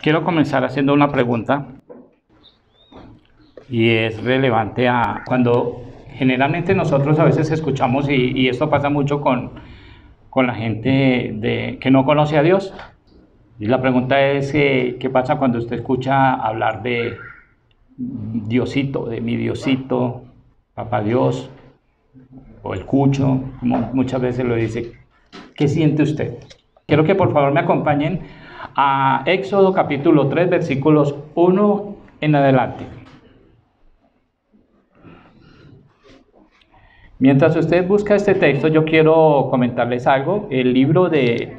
Quiero comenzar haciendo una pregunta y es relevante a cuando generalmente nosotros a veces escuchamos y esto pasa mucho con la gente que no conoce a Dios. Y la pregunta es, ¿qué pasa cuando usted escucha hablar de Diosito, de mi Diosito, Papá Dios o el Cucho, como muchas veces lo dice? ¿Qué siente usted? Quiero que por favor me acompañen a Éxodo capítulo 3, versículos 1 en adelante. Mientras usted busca este texto, yo quiero comentarles algo. El libro de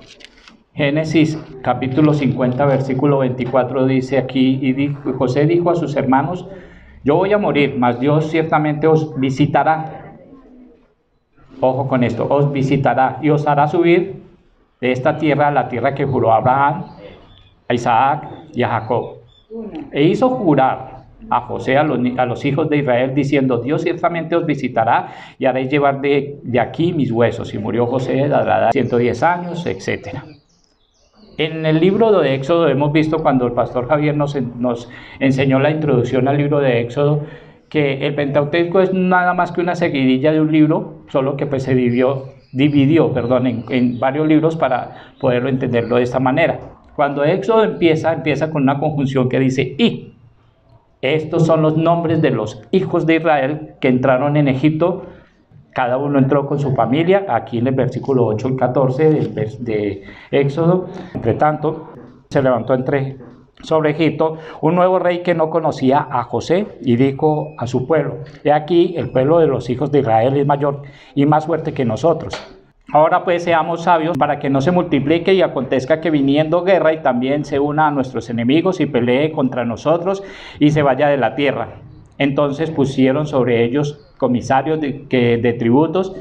Génesis capítulo 50, versículo 24 dice aquí, José dijo a sus hermanos, yo voy a morir, mas Dios ciertamente os visitará. Ojo con esto, os visitará y os hará subir de esta tierra a la tierra que juró a Abraham, a Isaac y a Jacob. E hizo jurar a José, a los hijos de Israel, diciendo, Dios ciertamente os visitará y haréis llevar de aquí mis huesos. Y murió José a la edad de 110 años, etc. En el libro de Éxodo hemos visto, cuando el pastor Javier nos enseñó la introducción al libro de Éxodo, que el Pentateuco es nada más que una seguidilla de un libro, solo que pues se dividió en varios libros para poderlo entenderlo de esta manera. Cuando Éxodo empieza con una conjunción que dice y. Estos son los nombres de los hijos de Israel que entraron en Egipto. Cada uno entró con su familia, aquí en el versículo 8 y 14 de Éxodo. Entre tanto, se levantó sobre Egipto un nuevo rey que no conocía a José y dijo a su pueblo, he aquí el pueblo de los hijos de Israel es mayor y más fuerte que nosotros. Ahora pues seamos sabios para que no se multiplique y acontezca que viniendo guerra y también se una a nuestros enemigos y pelee contra nosotros y se vaya de la tierra. Entonces pusieron sobre ellos comisarios de tributos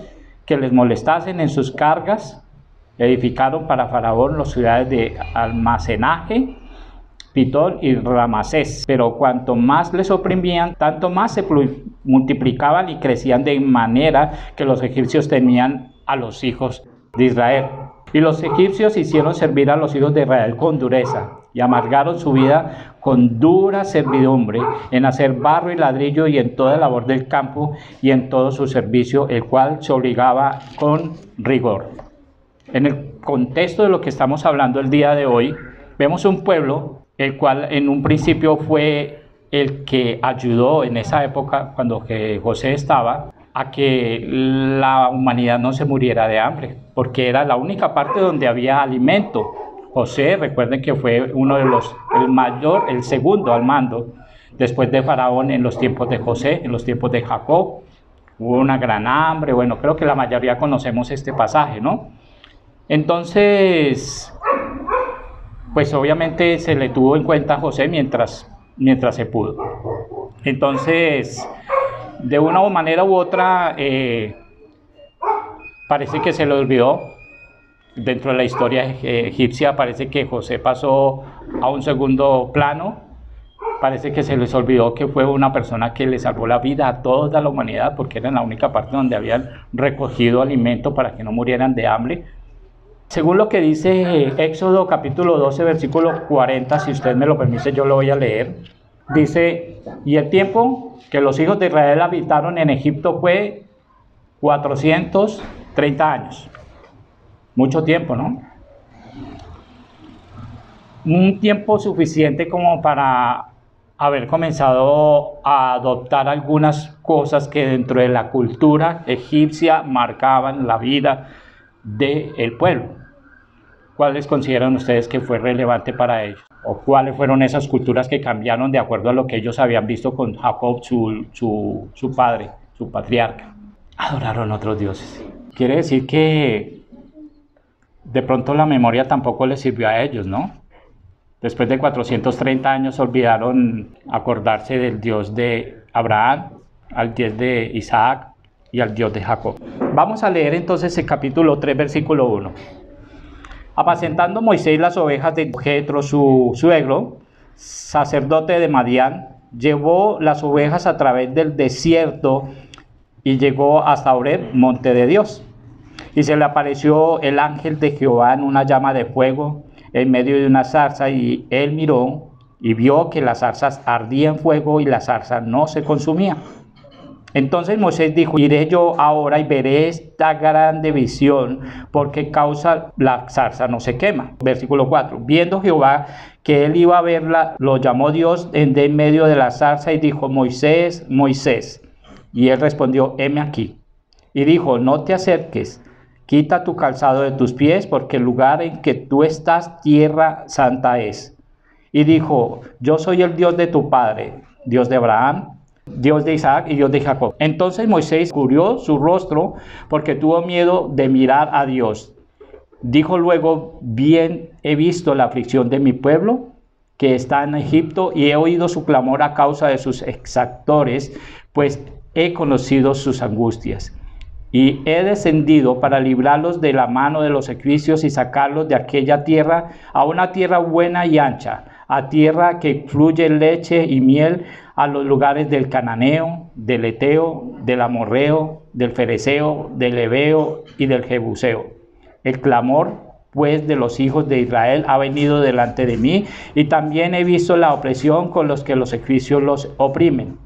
que les molestasen en sus cargas. Edificaron para Faraón las ciudades de almacenaje, Pitón y Ramasés. Pero cuanto más les oprimían, tanto más se multiplicaban y crecían de manera que los egipcios temían a los hijos de Israel. Y los egipcios hicieron servir a los hijos de Israel con dureza y amargaron su vida con dura servidumbre en hacer barro y ladrillo y en toda labor del campo y en todo su servicio, el cual se obligaba con rigor. En el contexto de lo que estamos hablando el día de hoy, vemos un pueblo el cual en un principio fue el que ayudó en esa época cuando José estaba a que la humanidad no se muriera de hambre, porque era la única parte donde había alimento. José, recuerden que fue uno de el segundo al mando, después de Faraón en los tiempos de José, en los tiempos de Jacob. Hubo una gran hambre, bueno, creo que la mayoría conocemos este pasaje, ¿no? Entonces, pues obviamente se le tuvo en cuenta a José mientras se pudo. Entonces, de una manera u otra, parece que se le olvidó. Dentro de la historia egipcia parece que José pasó a un segundo plano. Parece que se les olvidó que fue una persona que le salvó la vida a toda la humanidad, porque era la única parte donde habían recogido alimento para que no murieran de hambre. Según lo que dice Éxodo capítulo 12, versículo 40, si usted me lo permite, yo lo voy a leer. Dice, y el tiempo que los hijos de Israel habitaron en Egipto fue 430 años. Mucho tiempo, ¿no? Un tiempo suficiente como para haber comenzado a adoptar algunas cosas que dentro de la cultura egipcia marcaban la vida del pueblo. ¿Cuáles consideran ustedes que fue relevante para ellos? ¿O cuáles fueron esas culturas que cambiaron de acuerdo a lo que ellos habían visto con Jacob, su padre, su patriarca? Adoraron otros dioses. Quiere decir que de pronto la memoria tampoco les sirvió a ellos, ¿no? Después de 430 años olvidaron acordarse del Dios de Abraham, al Dios de Isaac y al Dios de Jacob. Vamos a leer entonces el capítulo 3, versículo 1. Apacentando Moisés las ovejas de Jetro, su suegro, sacerdote de Madián, llevó las ovejas a través del desierto y llegó hasta Horeb, monte de Dios. Y se le apareció el ángel de Jehová en una llama de fuego en medio de una zarza, y él miró y vio que la zarza ardía en fuego y la zarza no se consumía. Entonces Moisés dijo: iré yo ahora y veré esta grande visión, porque causa la zarza no se quema. Versículo 4. Viendo Jehová que él iba a verla, lo llamó Dios de en medio de la zarza y dijo: Moisés, Moisés. Y él respondió: heme aquí. Y dijo: no te acerques, quita tu calzado de tus pies, porque el lugar en que tú estás, tierra santa es. Y dijo: yo soy el Dios de tu padre, Dios de Abraham, Dios de Isaac y Dios de Jacob. Entonces Moisés cubrió su rostro porque tuvo miedo de mirar a Dios. Dijo luego: bien he visto la aflicción de mi pueblo que está en Egipto, y he oído su clamor a causa de sus exactores, pues he conocido sus angustias. Y he descendido para librarlos de la mano de los egipcios y sacarlos de aquella tierra a una tierra buena y ancha, a tierra que fluye leche y miel, a los lugares del cananeo, del eteo, del amorreo, del fereceo, del heveo y del jebuseo. El clamor pues de los hijos de Israel ha venido delante de mí, y también he visto la opresión con los que los egipcios los oprimen.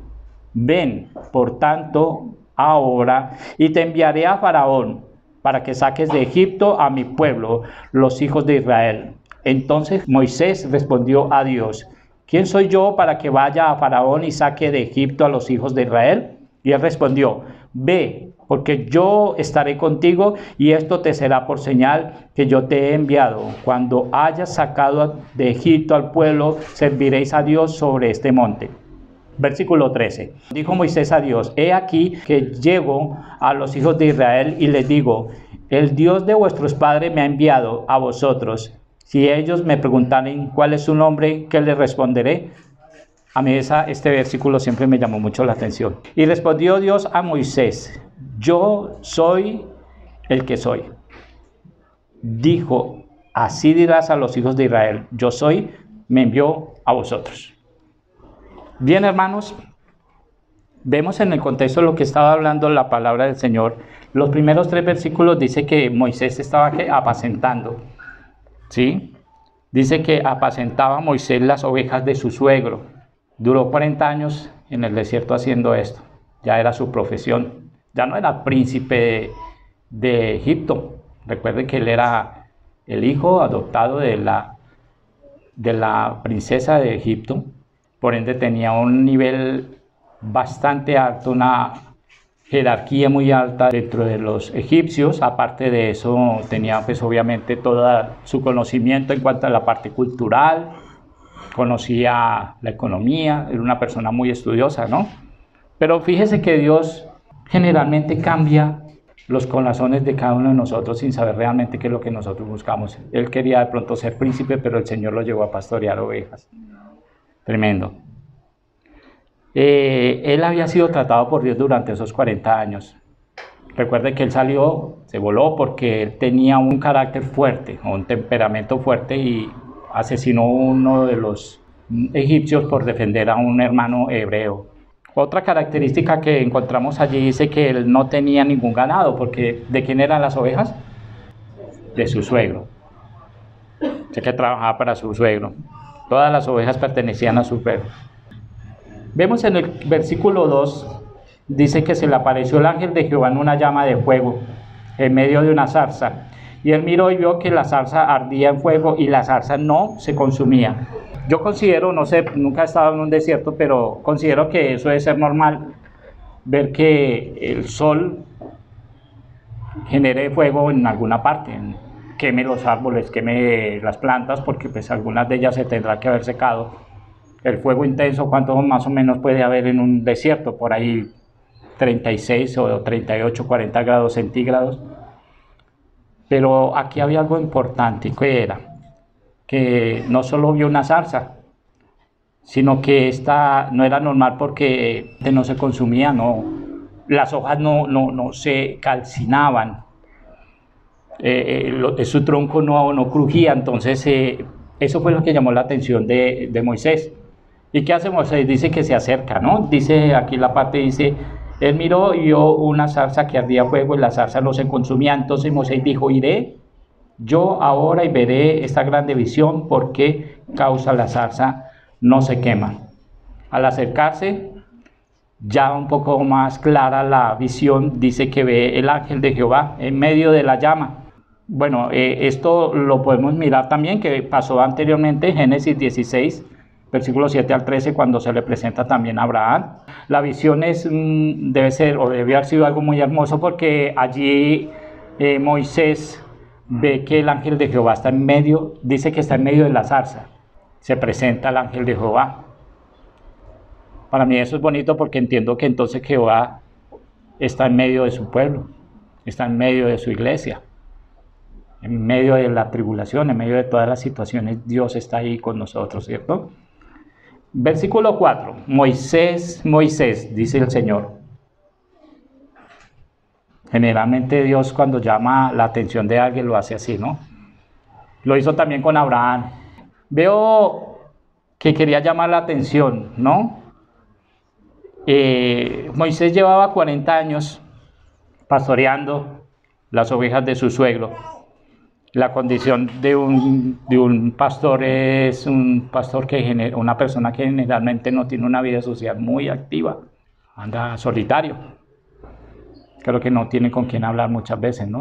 Ven, por tanto, ahora, y te enviaré a Faraón, para que saques de Egipto a mi pueblo, los hijos de Israel. Entonces Moisés respondió a Dios: ¿quién soy yo para que vaya a Faraón y saque de Egipto a los hijos de Israel? Y él respondió: ve, porque yo estaré contigo, y esto te será por señal que yo te he enviado. Cuando hayas sacado de Egipto al pueblo, serviréis a Dios sobre este monte. Versículo 13. Dijo Moisés a Dios: he aquí que llego a los hijos de Israel y les digo: el Dios de vuestros padres me ha enviado a vosotros. Si ellos me preguntaren cuál es su nombre, ¿qué les responderé? A mí este versículo siempre me llamó mucho la atención. Y respondió Dios a Moisés: yo soy el que soy. Dijo: así dirás a los hijos de Israel: yo soy, me envió a vosotros. Bien, hermanos, vemos en el contexto de lo que estaba hablando la palabra del Señor. Los primeros 3 versículos dice que Moisés estaba apacentando. ¿Sí? Dice que apacentaba Moisés las ovejas de su suegro. Duró 40 años en el desierto haciendo esto. Ya era su profesión. Ya no era príncipe de Egipto. Recuerden que él era el hijo adoptado de la princesa de Egipto. Por ende tenía un nivel bastante alto, una jerarquía muy alta dentro de los egipcios. Aparte de eso, tenía pues obviamente todo su conocimiento en cuanto a la parte cultural, conocía la economía, era una persona muy estudiosa, ¿no? Pero fíjese que Dios generalmente cambia los corazones de cada uno de nosotros sin saber realmente qué es lo que nosotros buscamos. Él quería de pronto ser príncipe, pero el Señor lo llevó a pastorear ovejas. Tremendo. Él había sido tratado por Dios durante esos 40 años. Recuerde que él salió, se voló porque él tenía un carácter fuerte, un temperamento fuerte, y asesinó a uno de los egipcios por defender a un hermano hebreo. Otra característica que encontramos allí dice que él no tenía ningún ganado, porque ¿de quién eran las ovejas? De su suegro. Sé que trabajaba para su suegro. Todas las ovejas pertenecían a su suegro. Vemos en el versículo 2, dice que se le apareció el ángel de Jehová en una llama de fuego, en medio de una zarza. Y él miró y vio que la zarza ardía en fuego y la zarza no se consumía. Yo considero, no sé, nunca he estado en un desierto, pero considero que eso debe ser normal, ver que el sol genere fuego en alguna parte, queme los árboles, queme las plantas, porque pues algunas de ellas se tendrán que haber secado. El fuego intenso, ¿cuánto más o menos puede haber en un desierto? Por ahí 36 o 38, 40 grados centígrados. Pero aquí había algo importante, que era que no solo vio una zarza, sino que esta no era normal porque no se consumía, no, las hojas no se calcinaban, su tronco no crujía. Entonces eso fue lo que llamó la atención de Moisés. ¿Y qué hace Moisés? Dice que se acerca, ¿no? Dice aquí la parte, dice: él miró y vio una zarza que ardía fuego y la zarza no se consumía. Entonces Moisés dijo: iré yo ahora y veré esta grande visión, porque causa la zarza no se quema. Al acercarse, ya un poco más clara la visión, dice que ve el ángel de Jehová en medio de la llama. Bueno, esto lo podemos mirar también, que pasó anteriormente en Génesis 16, versículos 7 al 13, cuando se le presenta también a Abraham. La visión debe ser, o debe haber sido algo muy hermoso, porque allí Moisés ve que el ángel de Jehová está en medio, dice que está en medio de la zarza. Se presenta el ángel de Jehová. Para mí eso es bonito, porque entiendo que entonces Jehová está en medio de su pueblo, está en medio de su iglesia, en medio de la tribulación, en medio de todas las situaciones. Dios está ahí con nosotros, ¿cierto? Versículo 4. Moisés, Moisés, dice el Señor. Generalmente Dios, cuando llama la atención de alguien, lo hace así, ¿no? Lo hizo también con Abraham. Veo que quería llamar la atención, ¿no? Moisés llevaba 40 años pastoreando las ovejas de su suegro. La condición de un pastor es un pastor una persona que generalmente no tiene una vida social muy activa, anda solitario. Creo que no tiene con quién hablar muchas veces, ¿no?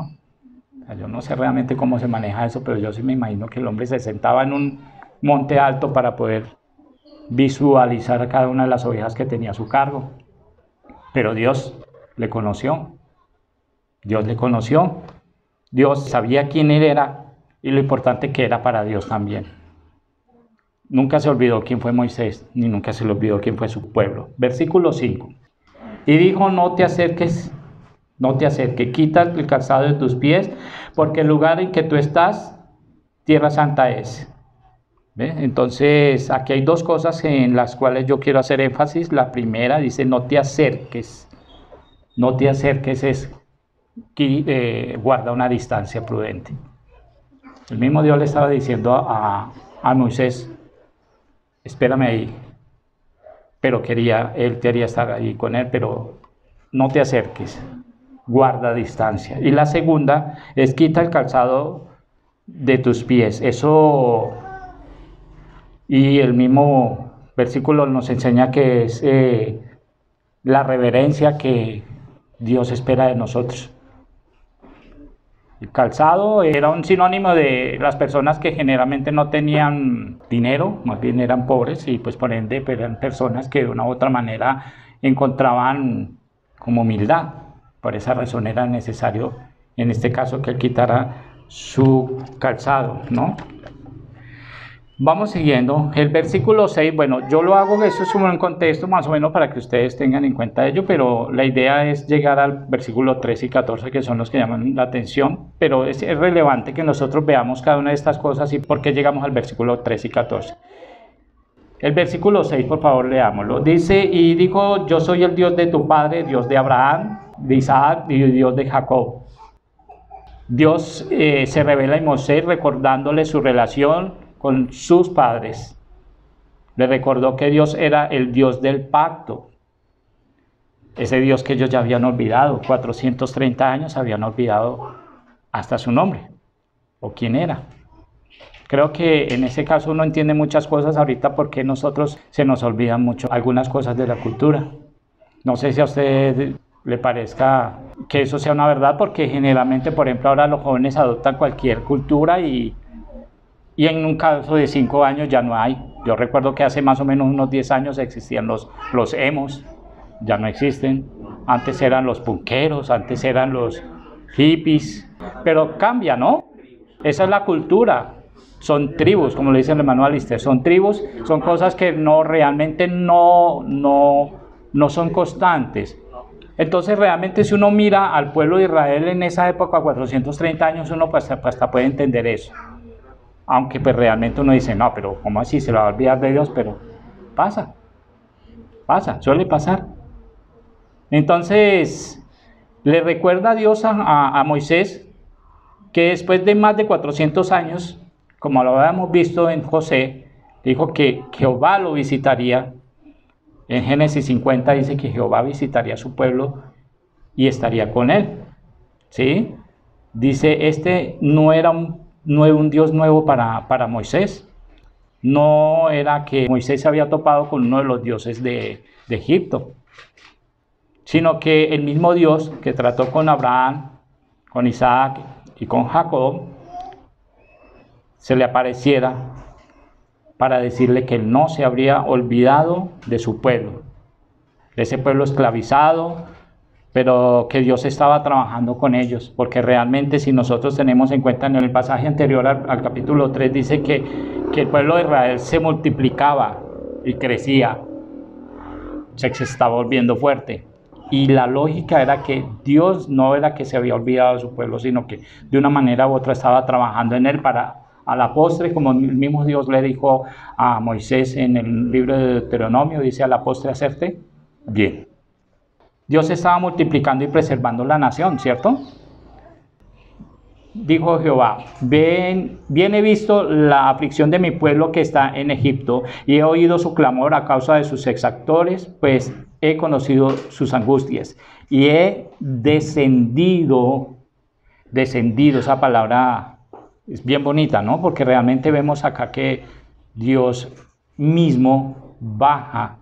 O sea, yo no sé realmente cómo se maneja eso, pero yo sí me imagino que el hombre se sentaba en un monte alto para poder visualizar a cada una de las ovejas que tenía a su cargo. Pero Dios le conoció. Dios le conoció. Dios sabía quién él era y lo importante que era para Dios también. Nunca se olvidó quién fue Moisés, ni nunca se le olvidó quién fue su pueblo. Versículo 5. Y dijo: no te acerques, quita el calzado de tus pies, porque el lugar en que tú estás, tierra santa es. ¿Ve? Entonces, aquí hay dos cosas en las cuales yo quiero hacer énfasis. La primera dice: no te acerques. No te acerques es guarda una distancia prudente. El mismo Dios le estaba diciendo a Moisés: espérame ahí. Pero él quería estar ahí con él, pero no te acerques, guarda distancia. Y la segunda es: quita el calzado de tus pies. Eso, y el mismo versículo nos enseña que es la reverencia que Dios espera de nosotros. El calzado era un sinónimo de las personas que generalmente no tenían dinero, más bien eran pobres, y pues por ende eran personas que de una u otra manera encontraban como humildad. Por esa razón era necesario, en este caso, que él quitara su calzado, ¿no? Vamos siguiendo. El versículo 6, bueno, yo lo hago, eso es un buen contexto más o menos para que ustedes tengan en cuenta ello, pero la idea es llegar al versículo 13 y 14, que son los que llaman la atención, pero es relevante que nosotros veamos cada una de estas cosas y por qué llegamos al versículo 13 y 14. El versículo 6, por favor, leámoslo. Dice: y dijo: yo soy el Dios de tu padre, Dios de Abraham, de Isaac y Dios de Jacob. Dios se revela en Moisés recordándole su relación con sus padres. Le recordó que Dios era el Dios del pacto, ese Dios que ellos ya habían olvidado. 430 años habían olvidado hasta su nombre o quién era. Creo que en ese caso uno entiende muchas cosas ahorita, porque nosotros se nos olvidan mucho algunas cosas de la cultura. No sé si a usted le parezca que eso sea una verdad, porque generalmente, por ejemplo, ahora los jóvenes adoptan cualquier cultura y en un caso de 5 años ya no hay. Yo recuerdo que hace más o menos unos 10 años existían los emos, ya no existen. Antes eran los punqueros, antes eran los hippies, pero cambia, ¿no? Esa es la cultura. Son tribus, como le dice el hermano Alister, son tribus, son cosas que realmente no son constantes. Entonces realmente, si uno mira al pueblo de Israel en esa época, 430 años, uno pues hasta puede entender eso. Aunque pues realmente uno dice: no, pero ¿cómo así? Se lo va a olvidar de Dios. Pero pasa, suele pasar. Entonces le recuerda a Dios a Moisés que después de más de 400 años, como lo habíamos visto en José, dijo que Jehová lo visitaría. En Génesis 50 dice que Jehová visitaría a su pueblo y estaría con él, ¿sí? Dice: este no era un Dios nuevo para Moisés. No era que Moisés se había topado con uno de los dioses de Egipto, sino que el mismo Dios que trató con Abraham, con Isaac y con Jacob, se le apareciera para decirle que él no se habría olvidado de su pueblo, de ese pueblo esclavizado, pero que Dios estaba trabajando con ellos, porque realmente si nosotros tenemos en cuenta en el pasaje anterior al capítulo 3, dice que el pueblo de Israel se multiplicaba y crecía, se estaba volviendo fuerte. Y la lógica era que Dios no era que se había olvidado de su pueblo, sino que de una manera u otra estaba trabajando en él para, a la postre, como el mismo Dios le dijo a Moisés en el libro de Deuteronomio, dice a la postre hacerte bien. Dios estaba multiplicando y preservando la nación, ¿cierto? Dijo Jehová, bien he visto la aflicción de mi pueblo que está en Egipto, y he oído su clamor a causa de sus exactores, pues he conocido sus angustias, y he descendido, esa palabra es bien bonita, ¿no? Porque realmente vemos acá que Dios mismo baja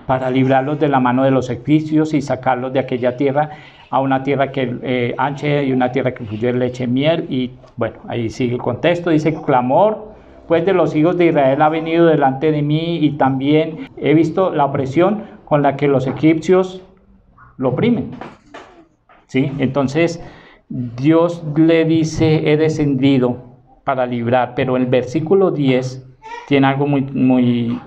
para librarlos de la mano de los egipcios y sacarlos de aquella tierra a una tierra que ancha y una tierra que fluye leche y miel. Y bueno, ahí sigue el contexto, dice clamor pues de los hijos de Israel ha venido delante de mí, y también he visto la opresión con la que los egipcios lo oprimen, ¿sí? Entonces Dios le dice he descendido para librar, pero el versículo 10 tiene algo muy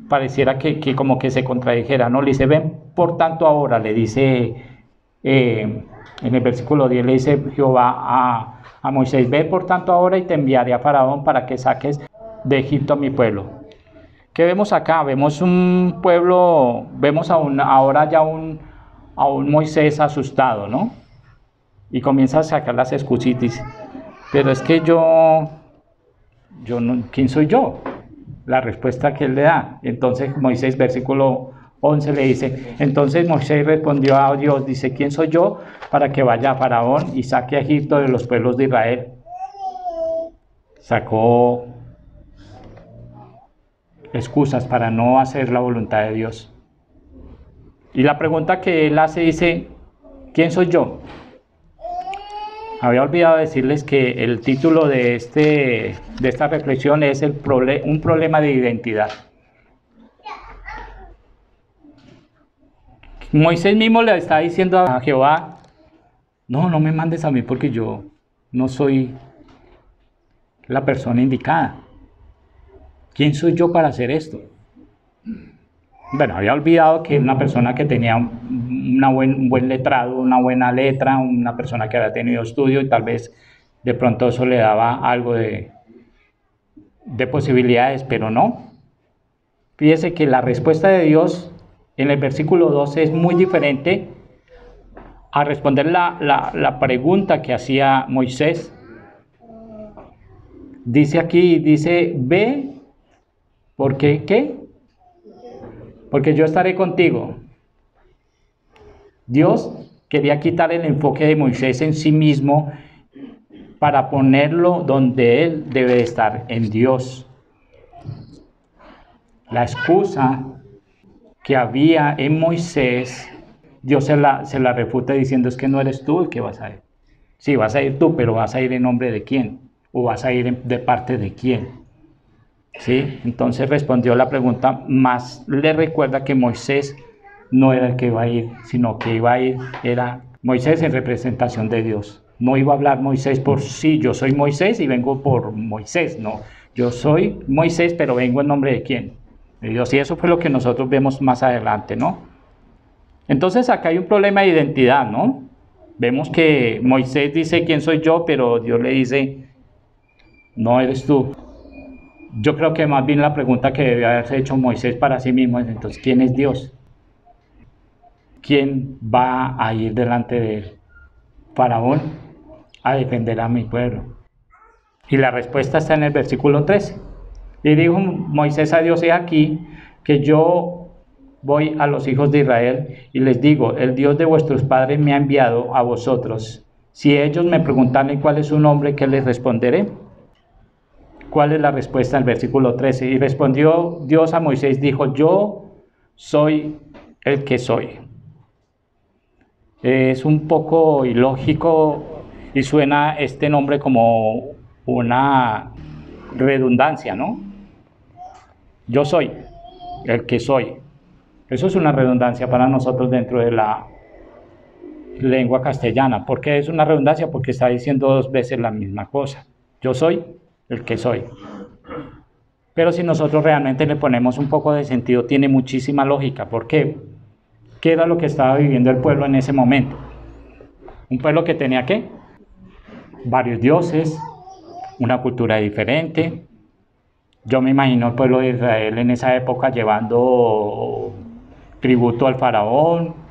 pareciera que como que se contradijera, ¿no? Le dice, ven por tanto ahora, le dice, en el versículo 10 le dice Jehová a Moisés, ve por tanto ahora y te enviaré a Faraón para que saques de Egipto a mi pueblo. ¿Qué vemos acá? Vemos un pueblo, vemos ahora ya a un Moisés asustado, ¿no? Y comienza a sacar las excusitis. Pero es que yo no, ¿quién soy yo? La respuesta que él le da. Entonces Moisés, versículo 11 le dice, entonces Moisés respondió a Dios, dice, ¿quién soy yo para que vaya a Faraón y saque a Egipto de los pueblos de Israel? Sacó excusas para no hacer la voluntad de Dios. Y la pregunta que él hace dice, ¿quién soy yo? Había olvidado decirles que el título de esta reflexión es un problema de identidad. Moisés mismo le está diciendo a Jehová, no me mandes a mí porque yo no soy la persona indicada. ¿Quién soy yo para hacer esto? Bueno, había olvidado que una persona que tenía un buen letrado, una buena letra, una persona que había tenido estudio y tal vez de pronto eso le daba algo de posibilidades, pero no. Fíjese que la respuesta de Dios en el versículo 12 es muy diferente a responder la pregunta que hacía Moisés. Dice aquí, ve, ¿por qué qué? Porque yo estaré contigo. Dios quería quitar el enfoque de Moisés en sí mismo para ponerlo donde él debe estar, en Dios. La excusa que había en Moisés, Dios se la refuta diciendo, es que no eres tú el que vas a ir. Sí, vas a ir tú, pero vas a ir en nombre de quién, o vas a ir de parte de quién. ¿Sí? Entonces respondió la pregunta, más le recuerda que Moisés no era el que iba a ir, sino que iba a ir, era Moisés en representación de Dios. No iba a hablar Moisés por sí, yo soy Moisés y vengo por Moisés, no. Yo soy Moisés, pero vengo en nombre de quién, de Dios. Y eso fue lo que nosotros vemos más adelante, ¿no? Entonces acá hay un problema de identidad, ¿no? Vemos que Moisés dice quién soy yo, pero Dios le dice, no eres tú. Yo creo que más bien la pregunta que debe haberse hecho Moisés para sí mismo es, entonces, ¿quién es Dios? ¿Quién va a ir delante de Faraón a defender a mi pueblo? Y la respuesta está en el versículo 13. Y dijo Moisés a Dios, he aquí que yo voy a los hijos de Israel y les digo, el Dios de vuestros padres me ha enviado a vosotros. Si ellos me preguntan cuál es su nombre, ¿qué les responderé? ¿Cuál es la respuesta del versículo 13? Y respondió Dios a Moisés, dijo, yo soy el que soy. Es un poco ilógico y suena este nombre como una redundancia, ¿no? Yo soy el que soy. Eso es una redundancia para nosotros dentro de la lengua castellana. ¿Por qué es una redundancia? Porque está diciendo dos veces la misma cosa. Yo soy el que soy. Pero si nosotros realmente le ponemos un poco de sentido, tiene muchísima lógica. ¿Por qué? ¿Qué era lo que estaba viviendo el pueblo en ese momento? Un pueblo que tenía ¿qué? Varios dioses, una cultura diferente. Yo me imagino el pueblo de Israel en esa época llevando tributo al faraón,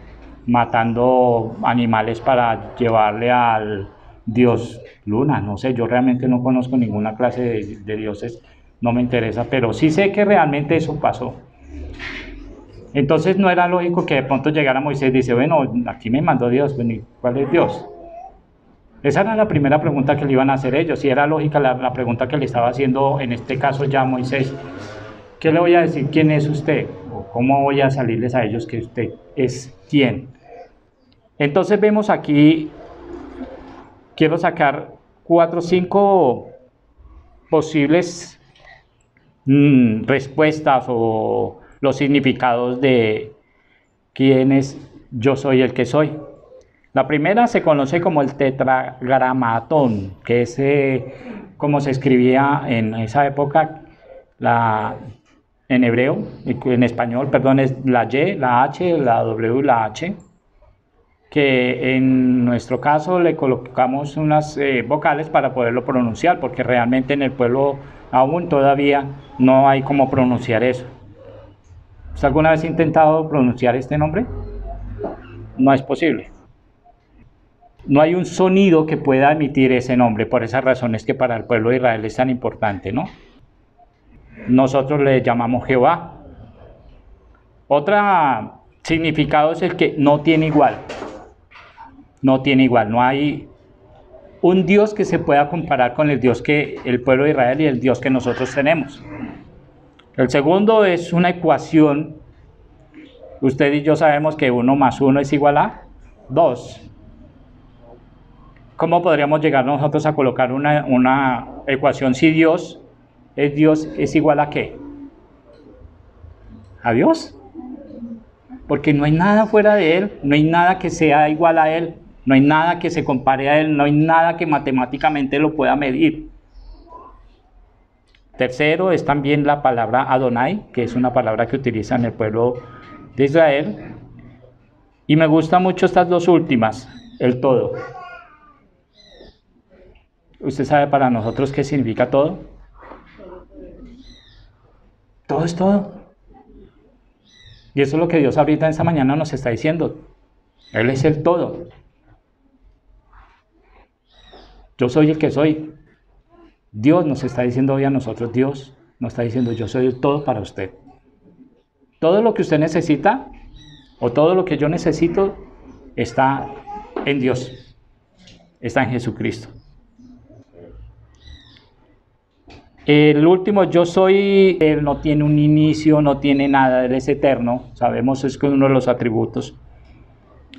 matando animales para llevarle al dios Luna. No sé, yo realmente no conozco ninguna clase de dioses, no me interesa, pero sí sé que realmente eso pasó. Entonces no era lógico que de pronto llegara Moisés y dice, bueno, aquí me mandó Dios, bueno, ¿cuál es Dios? Esa era la primera pregunta que le iban a hacer ellos, y era lógica la pregunta que le estaba haciendo en este caso ya Moisés. ¿Qué le voy a decir quién es usted? ¿O cómo voy a salirles a ellos que usted es quién? Entonces vemos aquí, quiero sacar 4 o 5 posibles respuestas o los significados de quién es yo soy el que soy. La primera se conoce como el tetragramatón, que es como se escribía en esa época en hebreo, en español, perdón, es la Y, la H, la W, la H, que en nuestro caso le colocamos unas vocales para poderlo pronunciar, porque realmente en el pueblo aún todavía no hay cómo pronunciar eso. ¿Usted alguna vez ha intentado pronunciar este nombre? No es posible. No hay un sonido que pueda emitir ese nombre, por esa razón es que para el pueblo de Israel es tan importante, ¿no? Nosotros le llamamos Jehová. Otro significado es el que no tiene igual. No tiene igual, no hay un Dios que se pueda comparar con el Dios que el pueblo de Israel y el Dios que nosotros tenemos. El segundo es una ecuación. Usted y yo sabemos que 1 más 1 es igual a 2. ¿Cómo podríamos llegar nosotros a colocar una ecuación si Dios es igual a qué? ¿A Dios? Porque no hay nada fuera de Él, no hay nada que sea igual a Él, no hay nada que se compare a Él, no hay nada que matemáticamente lo pueda medir. Tercero es también la palabra Adonai, que es una palabra que utilizan el pueblo de Israel. Y me gustan mucho estas dos últimas, el todo. ¿Usted sabe para nosotros qué significa todo? Todo es todo. Y eso es lo que Dios ahorita en esta mañana nos está diciendo. Él es el todo. Yo soy el que soy. Dios nos está diciendo hoy a nosotros, Dios nos está diciendo, yo soy el todo para usted. Todo lo que usted necesita, o todo lo que yo necesito, está en Dios. Está en Jesucristo. El último, yo soy, Él no tiene un inicio, no tiene nada, Él es eterno. Sabemos, es uno de los atributos.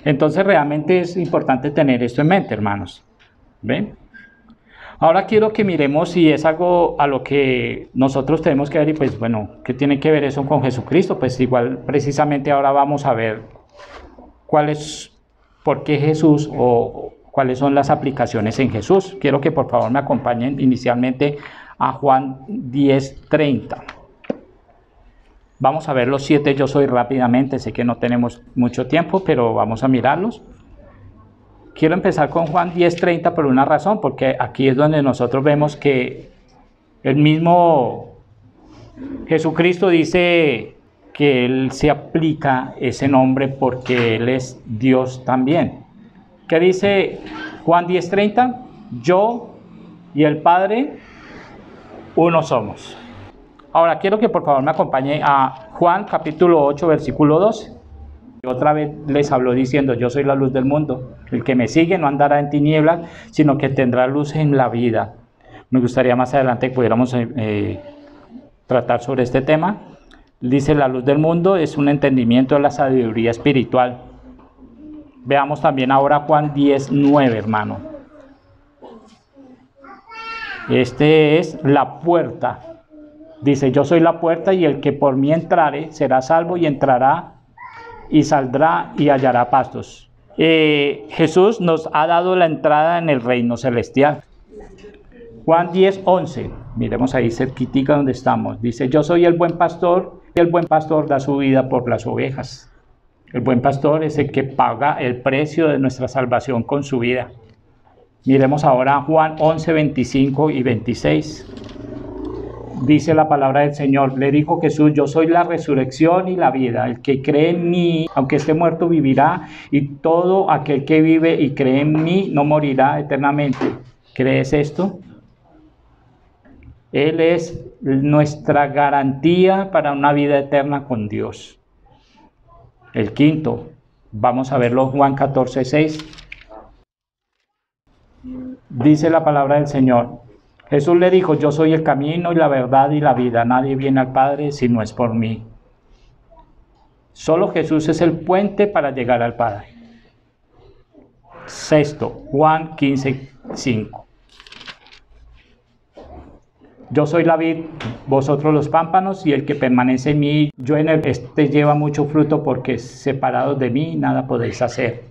Entonces realmente es importante tener esto en mente, hermanos. ¿Ven? Ahora quiero que miremos si es algo a lo que nosotros tenemos que ver y pues bueno, ¿qué tiene que ver eso con Jesucristo? Pues igual precisamente ahora vamos a ver por qué Jesús o cuáles son las aplicaciones en Jesús. Quiero que por favor me acompañen inicialmente a Juan 10:30. Vamos a ver los 7 yo soy rápidamente, sé que no tenemos mucho tiempo, pero vamos a mirarlos. Quiero empezar con Juan 10:30 por una razón, porque aquí es donde nosotros vemos que el mismo Jesucristo dice que Él se aplica ese nombre porque Él es Dios también. ¿Qué dice Juan 10:30? Yo y el Padre, uno somos. Ahora quiero que por favor me acompañe a Juan capítulo 8, versículo 12. Otra vez les habló diciendo, yo soy la luz del mundo. El que me sigue no andará en tinieblas, sino que tendrá luz en la vida. Me gustaría más adelante que pudiéramos tratar sobre este tema. Dice, la luz del mundo es un entendimiento de la sabiduría espiritual. Veamos también ahora Juan 10:9, hermano. Este es la puerta. Dice, yo soy la puerta y el que por mí entrare será salvo y entrará y saldrá y hallará pastos. Jesús nos ha dado la entrada en el reino celestial. Juan 10:11, miremos ahí cerquitica donde estamos. Dice, yo soy el buen pastor y el buen pastor da su vida por las ovejas. El buen pastor es el que paga el precio de nuestra salvación con su vida. Miremos ahora Juan 11:25 y 26. Dice la palabra del Señor, le dijo Jesús, yo soy la resurrección y la vida. El que cree en mí, aunque esté muerto, vivirá. Y todo aquel que vive y cree en mí no morirá eternamente. ¿Crees esto? Él es nuestra garantía para una vida eterna con Dios. El quinto, vamos a verlo, Juan 14:6. Dice la palabra del Señor. Jesús le dijo, yo soy el camino y la verdad y la vida. Nadie viene al Padre si no es por mí. Solo Jesús es el puente para llegar al Padre. Sexto, Juan 15:5. Yo soy la vid, vosotros los pámpanos, y el que permanece en mí, yo en él, este lleva mucho fruto, porque separados de mí nada podéis hacer.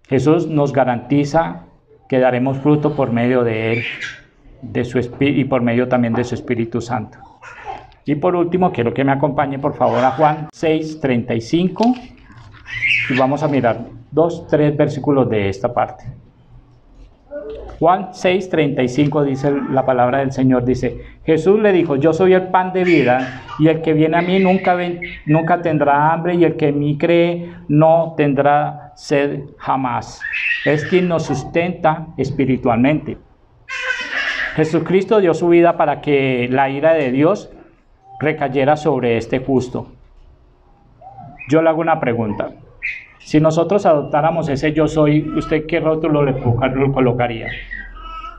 Jesús nos garantiza que daremos fruto por medio de él, de su espíritu, y por medio también de su Espíritu Santo. Y por último, quiero que me acompañe por favor a Juan 6:35, y vamos a mirar 3 versículos de esta parte. Juan 6:35 dice la palabra del Señor, dice, Jesús le dijo, yo soy el pan de vida, y el que viene a mí nunca tendrá hambre, y el que en mí cree no tendrá sed jamás. Es quien nos sustenta espiritualmente. Jesucristo dio su vida para que la ira de Dios recayera sobre este justo. Yo le hago una pregunta. Si nosotros adoptáramos ese yo soy, ¿usted qué rótulo le colocaría?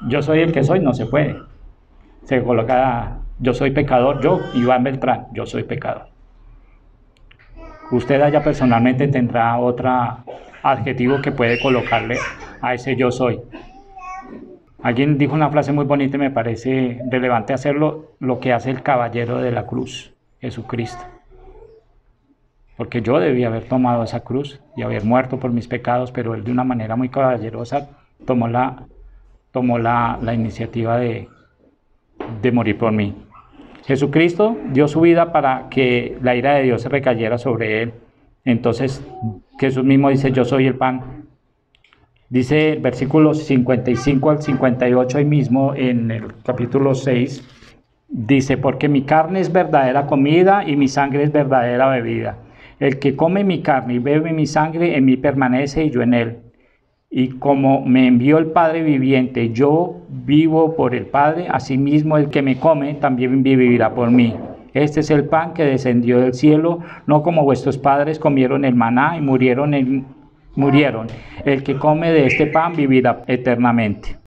Yo soy el que soy, no se puede. Se coloca, yo soy pecador, yo, Iván Beltrán, yo soy pecador. Usted allá personalmente tendrá otro adjetivo que puede colocarle a ese yo soy. Alguien dijo una frase muy bonita y me parece relevante hacerlo, lo que hace el caballero de la cruz, Jesucristo. Porque yo debía haber tomado esa cruz y haber muerto por mis pecados, pero él de una manera muy caballerosa tomó la iniciativa de morir por mí. Jesucristo dio su vida para que la ira de Dios se recayera sobre él. Entonces Jesús mismo dice, yo soy el pan. Dice versículos 55 al 58 ahí mismo en el capítulo 6, dice, porque mi carne es verdadera comida y mi sangre es verdadera bebida. El que come mi carne y bebe mi sangre, en mí permanece y yo en él. Y como me envió el Padre viviente, yo vivo por el Padre, asimismo el que me come también vivirá por mí. Este es el pan que descendió del cielo, no como vuestros padres comieron el maná y murieron. El que come de este pan vivirá eternamente.